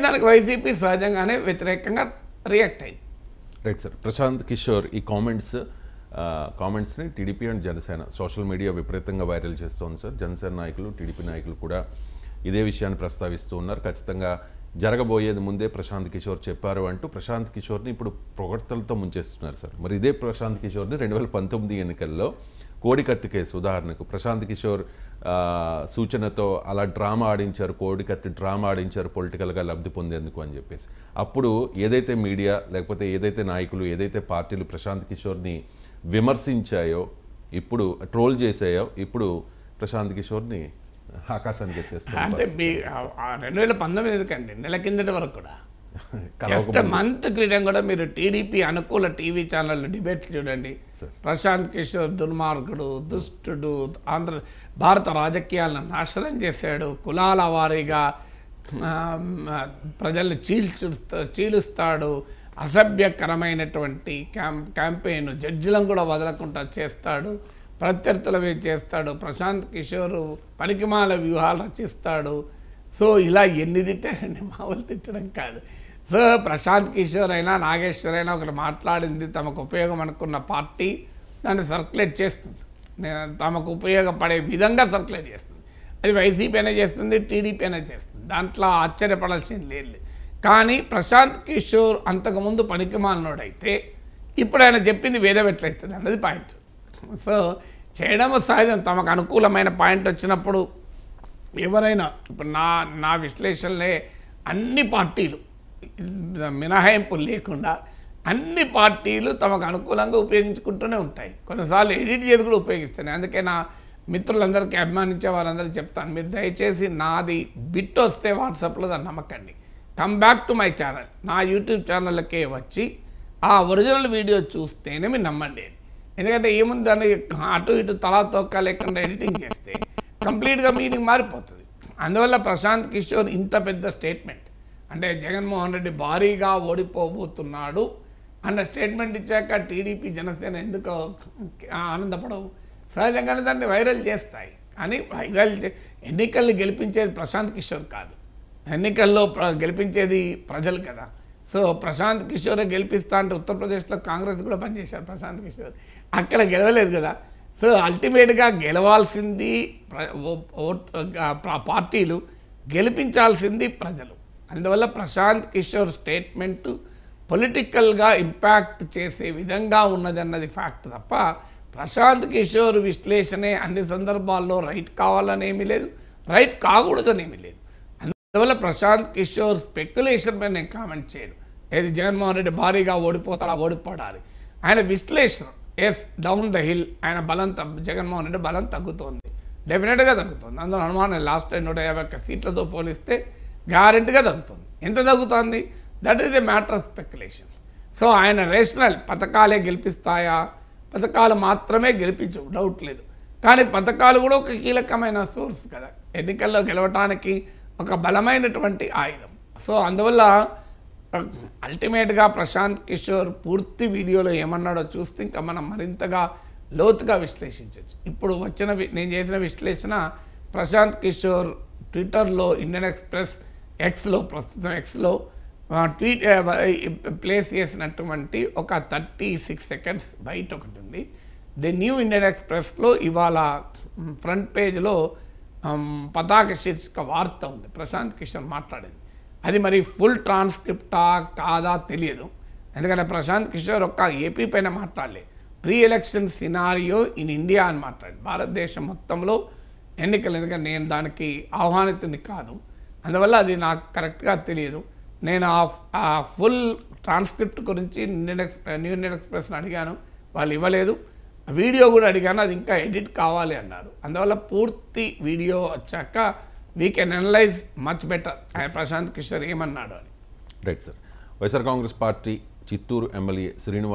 దానికి వైసీపీ సహజంగానే వ్యతిరేకంగా రియాక్ట్ అయింది. Right sir. ప్రశాంత్ కిషోర్ ఈ కామెంట్స్ని TDP and Janasena social media విపరీతంగా వైరల్ చేస్తోంది సార్. జనసేన నాయకులు, టీడీపీ నాయకులు కూడా ఇదే విషయాన్ని ప్రస్తావిస్తూ ఉన్నారు. ఖచ్చితంగా జరగబోయేది ముందే ప్రశాంత్ కిషోర్ చెప్పారు అంటూ ప్రశాంత్ కిషోర్ని ఇప్పుడు పొగడ్తలతో ముంచేస్తున్నారు సార్. మరి ఇదే ప్రశాంత్ కిషోర్ని 2019 ఎన్నికల్లో కోడికత్తి కేసు ఉదాహరణకు ప్రశాంత్ కిషోర్ సూచనతో అలా డ్రామా ఆడించారు, కోడికత్తి డ్రామా ఆడించారు పొలిటికల్గా లబ్ధి పొందేందుకు అని చెప్పేసి. అప్పుడు ఏదైతే మీడియా లేకపోతే ఏదైతే నాయకులు ఏదైతే పార్టీలు ప్రశాంత్ కిషోర్ని విమర్శించాయో, ఇప్పుడు ట్రోల్ చేసాయో, ఇప్పుడు ప్రశాంత్ కిషోర్ని ఆకాశానికి ఎత్తేస్తారు. అంటే 2019 ఎందుకండి, నెల కిందటి వరకు కూడా జస్ట్ మంత్ క్రితం కూడా మీరు టీడీపీ అనుకూల టీవీ ఛానళ్ళు డిబేట్లు చూడండి. ప్రశాంత్ కిషోర్ దుర్మార్గుడు, దుష్టుడు, భారత రాజకీయాలను నాశనం చేశాడు, కులాల వారీగా ప్రజల్ని చీలుస్తాడు, అసభ్యకరమైనటువంటి క్యాంపెయిన్, జడ్జిలను కూడా వదలకుండా చేస్తాడు, ప్రత్యర్థులవి చేస్తాడు, ప్రశాంత్ కిషోర్ పనికిమాల వ్యూహాలు రచిస్తాడు. సో ఇలా ఎన్ని తిట్టారండి, మామూలు తిట్టడం కాదు. సో ప్రశాంత్ కిషోర్ అయినా నాగేశ్వర్ అయినా ఒకటి మాట్లాడింది తమకు ఉపయోగం అనుకున్న పార్టీ దాన్ని సర్క్యులేట్ చేస్తుంది, తమకు ఉపయోగపడే విధంగా సర్క్యులేట్ చేస్తుంది. అది వైసీపీ అయినా చేస్తుంది, టీడీపీ అయినా చేస్తుంది, దాంట్లో ఆశ్చర్యపడాల్సింది లేదు. కానీ ప్రశాంత్ కిషోర్ అంతకుముందు పనికిమాలినోడైతే ఇప్పుడు ఆయన చెప్పింది వేదవెట్లయితుంది అన్నది పాయింట్. సో చేయడం సహజం. తమకు అనుకూలమైన పాయింట్ వచ్చినప్పుడు ఎవరైనా ఇప్పుడు నా విశ్లేషణలే అన్ని పార్టీలు మినహాయింపు లేకుండా అన్ని పార్టీలు తమకు అనుకూలంగా ఉపయోగించుకుంటూనే ఉంటాయి. కొన్నిసార్లు ఎడిట్ చేసి కూడా ఉపయోగిస్తున్నాయి. అందుకే నా మిత్రులందరికీ అభిమానించే వారందరికీ చెప్తాను, మీరు దయచేసి నాది బిట్ వస్తే వాట్సాప్లో దాన్ని నమ్మకండి. Come back to my channel, నా యూట్యూబ్ ఛానల్కే వచ్చి ఆ ఒరిజినల్ వీడియో చూస్తేనే మీరు నమ్మండి. ఎందుకంటే ఏముంది దాన్ని అటు ఇటు తలా తొక్క లేకుండా ఎడిటింగ్ చేస్తే కంప్లీట్గా మీనింగ్ మారిపోతుంది. అందువల్ల ప్రశాంత్ కిషోర్ ఇంత పెద్ద స్టేట్మెంట్, అంటే జగన్మోహన్ రెడ్డి భారీగా ఓడిపోబోతున్నాడు అన్న స్టేట్మెంట్ ఇచ్చాక టీడీపీ జనసేన ఎందుకు ఆనందపడవు? సహజంగానే దాన్ని వైరల్ చేస్తాయి. కానీ ఎన్నికల్ని గెలిపించేది ప్రశాంత్ కిషోర్ కాదు, ఎన్నికల్లో గెలిపించేది ప్రజలు కదా. సో ప్రశాంత్ కిషోరే గెలిపిస్తా అంటే ఉత్తరప్రదేశ్లో కాంగ్రెస్ కూడా పనిచేశారు ప్రశాంత్ కిషోర్, అక్కడ గెలవలేదు కదా. సో అల్టిమేట్గా గెలవాల్సింది పార్టీలు, గెలిపించాల్సింది ప్రజలు. అందువల్ల ప్రశాంత్ కిషోర్ స్టేట్మెంటు పొలిటికల్గా ఇంపాక్ట్ చేసే విధంగా ఉన్నదన్నది ఫ్యాక్ట్ తప్ప ప్రశాంత్ కిషోర్ విశ్లేషణే అన్ని సందర్భాల్లో రైట్ కావాలనేమీ లేదు, రైట్ కాకూడదనేమీ లేదు. అందువల్ల ప్రశాంత్ కిషోర్ స్పెక్యులేషన్ పై నేను కామెంట్ చేయను. ఏది జగన్మోహన్ రెడ్డి భారీగా ఓడిపోడాలి, ఆయన విశ్లేషణ ఎస్ డౌన్ ద హిల్ ఆయన జగన్మోహన్ రెడ్డి బలం తగ్గుతోంది, డెఫినెట్గా తగ్గుతుంది. అందులో అనుమానం. లాస్ట్ టైం 151 సీట్లతో పోలిస్తే గ్యారెంటీగా తగ్గుతుంది. ఎంత తగ్గుతుంది? That is a matter of speculation. So ఆయన రేషనల్ పథకాలే గెలిపిస్తాయా? పథకాలు మాత్రమే గెలిపించవు, డౌట్ లేదు. కానీ పథకాలు కూడా ఒక కీలకమైన సోర్స్ కదా, ఎన్నికల్లో గెలవటానికి ఒక బలమైనటువంటి ఆయుధం. సో అందువల్ల అల్టిమేట్గా ప్రశాంత్ కిషోర్ పూర్తి వీడియోలో ఏమన్నాడో చూస్తే ఇంకా మనం మరింతగా లోతుగా విశ్లేషించవచ్చు. ఇప్పుడు నేను చేసిన విశ్లేషణ ప్రశాంత్ కిషోర్ ట్విట్టర్లో ఇండియన్ ఎక్స్ప్రెస్ ప్రస్తుతం ఎక్స్లో ట్వీట్ ప్లేస్ చేసినటువంటి ఒక 36 సెకండ్స్ బయట ఒకటి ఉంది. ది న్యూ ఇండియన్ ఎక్స్ప్రెస్లో ఇవాళ ఫ్రంట్ పేజ్లో పతాక శీర్షిక వార్త ఉంది, ప్రశాంత్ కిషోర్ మాట్లాడింది. అది మరి ఫుల్ ట్రాన్స్క్రిప్టా కాదా తెలియదు, ఎందుకంటే ప్రశాంత్ కిషోర్ ఒక్క ఏపీ పైన మాట్లాడలేదు, pre election scenario in India అని మాట్లాడి భారతదేశం మొత్తంలో ఎన్నికలు. ఎందుకంటే నేను దానికి ఆహ్వానితుని కాదు, అందువల్ల అది నాకు కరెక్ట్గా తెలియదు. నేను ఆ ఫుల్ ట్రాన్స్క్రిప్ట్ గురించి న్యూ ఇండియన్ ఎక్స్ప్రెస్ని అడిగాను, వాళ్ళు ఇవ్వలేదు. వీడియో కూడా అడిగాను, అది ఇంకా ఎడిట్ కావాలి అన్నారు. అందువల్ల పూర్తి వీడియో వచ్చాక we can analyse much better Prashant Kishor ఏమన్నాడు అని. Right sir. YSR Congress Party Chittoor MLA Srinivas